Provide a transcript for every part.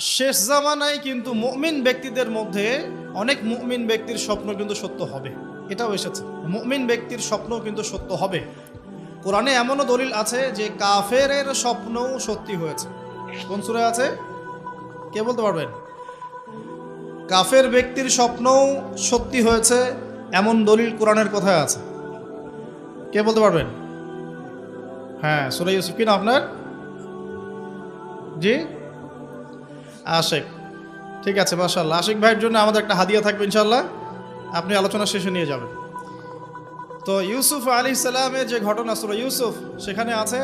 শেষ জামানায় কিন্তু মুমিন ব্যক্তিদের মধ্যে অনেক মুমিন ব্যক্তির স্বপ্ন কিন্তু সত্য হবে, এটাও এসেছে। মুমিন ব্যক্তির স্বপ্ন কিন্তু সত্য হবে। কোরআনে এমনও দলিল আছে যে কাফেরের স্বপ্নও সত্যি হয়েছে। কোন সূরায় আছে কে বলতে পারবেন? কাফের ব্যক্তির স্বপ্নও সত্যি হয়েছে এমন দলিল কোরআনের কোথায় আছে? কে বলতে পারবেন? হ্যাঁ, সূরা ইউসুফ কি না আপনার? জি, আশিক। ঠিক আছে, মাশাআল্লাহ। আশিক ভাইয়ের জন্য আমাদের একটা হাদিয়া থাকবে ইনশাআল্লাহ, আপনি আলোচনা শেষে নিয়ে যাবেন। তো ইউসুফ আলাইহিস সালামের যে ঘটনা সূরা ইউসুফ, সেখানে আছে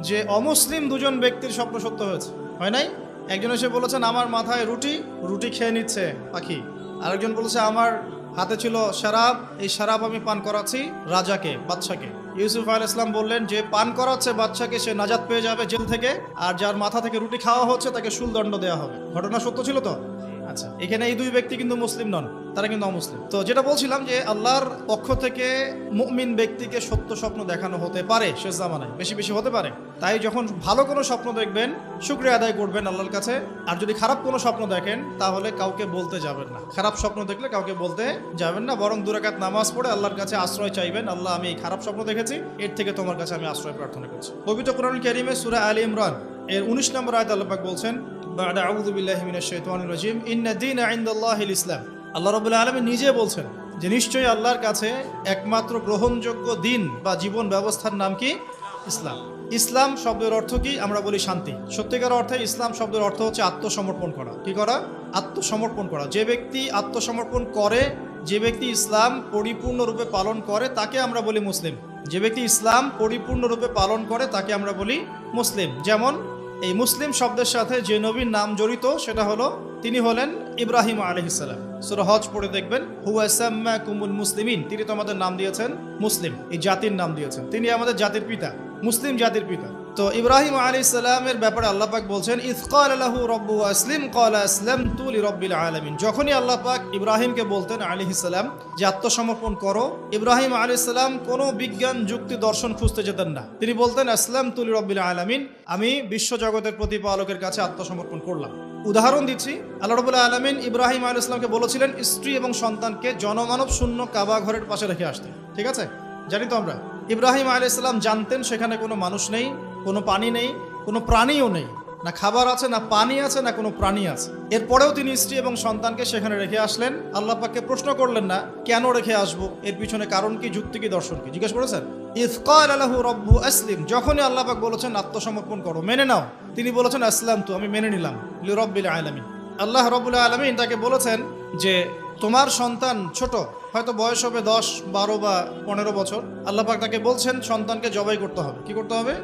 যে অমুসলিম দুজন ব্যক্তির স্বপ্ন সত্য হয়েছে, হয় নাই? একজন এসে বলেছেন আমার মাথায় রুটি, রুটি খেয়ে নিচ্ছে পাখি। আরেকজন বলেছে আমার হাতে ছিল শরাব, এই শরাব আমি পান করাচ্ছি রাজাকে, বাদশাকে। ইউসুফ আলাইহিস সালাম বললেন যে পান করাচ্ছে বাদশাকে সে নাজাত পেয়ে যাবে জেল থেকে, আর যার মাথা থেকে রুটি খাওয়া হচ্ছে তাকে শুলদণ্ড দেওয়া হবে। ঘটনা সত্য ছিল তো? আচ্ছা, এখানে এই দুই ব্যক্তি কিন্তু মুসলিম নন, তারা কিন্তু অমুসলিম। তো যেটা বলছিলাম যে আল্লাহর পক্ষ থেকে মুমিন ব্যক্তিকে সত্য স্বপ্ন দেখানো হতে পারে শেষ জামানায়, বেশি বেশি হতে পারে। তাই যখন ভালো কোনো স্বপ্ন দেখবেন শুকরিয়া আদায় করবেন আল্লাহর কাছে। আর যদি খারাপ কোনো স্বপ্ন দেখেন তাহলে কাউকে বলতে যাবেন না। খারাপ স্বপ্ন দেখলে কাউকে বলতে যাবেন না, বরং 2 রাকাত নামাজ পড়ে আল্লাহর কাছে আশ্রয় চাইবেন। আল্লাহ, আমি এই খারাপ স্বপ্ন দেখেছি, এর থেকে তোমার কাছে আমি আশ্রয় প্রার্থনা করছি। পবিত্র কোরআনুল কারীমে সূরা আলে ইমরান এর 19 নম্বর আয়াতে আল্লাহ পাক বলছেন, বা'দা আউযু বিল্লাহি মিনাশ শাইতানির রাজীম, ইন্না দীনা ইনদাল্লাহিল ইসলাম। আল্লাহ রাব্বুল আলামিন নিজে বলছেন যে নিশ্চয়ই আল্লাহর কাছে একমাত্র গ্রহণযোগ্য দিন বা জীবন ব্যবস্থার নাম কি? ইসলাম। ইসলাম শব্দের অর্থ কি? আমরা বলি শান্তি। সত্যিকার অর্থে ইসলাম শব্দের অর্থ হচ্ছে আত্মসমর্পণ করা। কি করা? আত্মসমর্পণ করা। যে ব্যক্তি আত্মসমর্পণ করে, যে ব্যক্তি ইসলাম পরিপূর্ণরূপে পালন করে, তাকে আমরা বলি মুসলিম। যে ব্যক্তি ইসলাম পরিপূর্ণরূপে পালন করে তাকে আমরা বলি মুসলিম। যেমন এই মুসলিম শব্দের সাথে যে নবীর নাম জড়িত সেটা হলো, তিনি হলেন ইব্রাহিম আলাইহিস সালাম। সূরা হজ পড়ে দেখবেন, হুয়া সাম্মাকুমুল মুসলিমিন, তিনি তো আমাদের নাম দিয়েছেন মুসলিম, এই জাতির নাম দিয়েছেন। তিনি আমাদের জাতির পিতা, মুসলিম জাতির পিতা। তো ইব্রাহিম আলাইহিস সালামের ব্যাপারে আল্লাহ পাক বলছেন, ইয ক্বালা লাহু রাব্বুহু আসলিম ক্বালা আসলামতু লিরাব্বিল আলামিন। যখনই আল্লাহ পাক ইব্রাহিমকে বলতেন আলাইহিস সালাম যে আত্মসমর্পণ করো, ইব্রাহিম আলাইহিস সালাম কোনো বিজ্ঞান যুক্তি দর্শন খুঁজতে যেতেন না। তিনি বলতেন আসলামতু লিরাব্বিল আলামিন, আমি বিশ্বজগতের প্রতিপালকের কাছে আত্মসমর্পণ করলাম। উদাহরণ দিচ্ছি, আল্লাহ রাব্বুল আলামিন ইব্রাহিম আলাইহিস সালামকে বলেছিলেন স্ত্রী এবং সন্তানকে জনমানব শূন্য কাবা ঘরের পাশে রেখে আসতে। ঠিক আছে, জানি তো আমরা। ইব্রাহিম আলাইহিস সালাম জানতেন সেখানে কোনো মানুষ নেই, কোনো পানি নেই, কোনো প্রাণীও নেই, না খাবার আছে, না পানি আছে, না কোনো প্রাণী আছে। এরপরেও তিনি স্ত্রী এবং সন্তানকে সেখানে রেখে আসলেন। আল্লাহ পাককে প্রশ্ন করলেন না কেন রেখে আসবো, এর পিছনে কারণ কি, যুক্তি কি, দর্শন কি, জিজ্ঞেস করেছেন? ইয ক্বালা লাহু রাব্বুহু আসলিম, যখনই আল্লাহ পাক বলেছেন আত্মসমর্পণ করো, মেনে নাও, তিনি বলেছেন আসলামতু, আমি মেনে নিলাম, লিরাব্বিল আলামিন। আল্লাহ রাব্বুল আলামিন তাকে বলেছেন যে তোমার সন্তান ছোট, হয়তো বয়স হবে 10, 12 বা 15 বছর। আল্লাহ পাক তাকে বলছেন সন্তানকে জবাই করতে হবে। কি করতে হবে?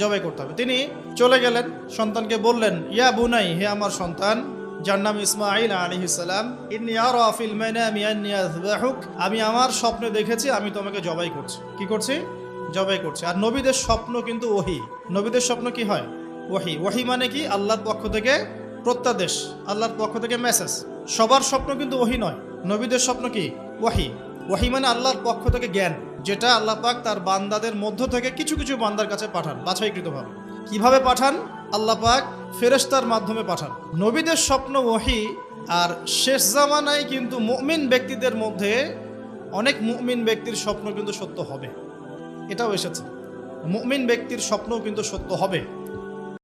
জবাই করতে হবে। তিনি চলে গেলেন, সন্তানকে বললেন, ইয়া বুনাই, হে আমার সন্তান, যার নাম ইসমাঈল আলাইহিস সালাম, ইন্নী আরা ফিল মানামি আন্নী আযবাহুক, আমি আমার স্বপ্নে দেখেছি আমি তোমাকে জবাই করছি। কি করছি? জবাই করছি। আর নবীদের স্বপ্ন কিন্তু ওহী। নবীদের স্বপ্ন কি হয়? ওহী। ওহী মানে কি? আল্লাহর পক্ষ থেকে প্রত্যাদেশ, আল্লাহর পক্ষ থেকে মেসেজ। সবার স্বপ্ন কিন্তু ওহী নয়। নবীদের স্বপ্ন কি? ওহী। ওহী মানে আল্লাহর পক্ষ থেকে জ্ঞান, যেটা আল্লাহ পাক তার বান্দাদের মধ্য থেকে কিছু কিছু বান্দার কাছে পাঠান বাছাইকৃতভাবে। কিভাবে পাঠান? আল্লাহ পাক ফেরেশতার মাধ্যমে পাঠান। নবীদের স্বপ্ন ওহী। আর শেষ জামানায় কিন্তু মুমিন ব্যক্তিদের মধ্যে অনেক মুমিন ব্যক্তির স্বপ্ন কিন্তু সত্য হবে, এটাও এসেছে। মুমিন ব্যক্তির স্বপ্নও কিন্তু সত্য হবে।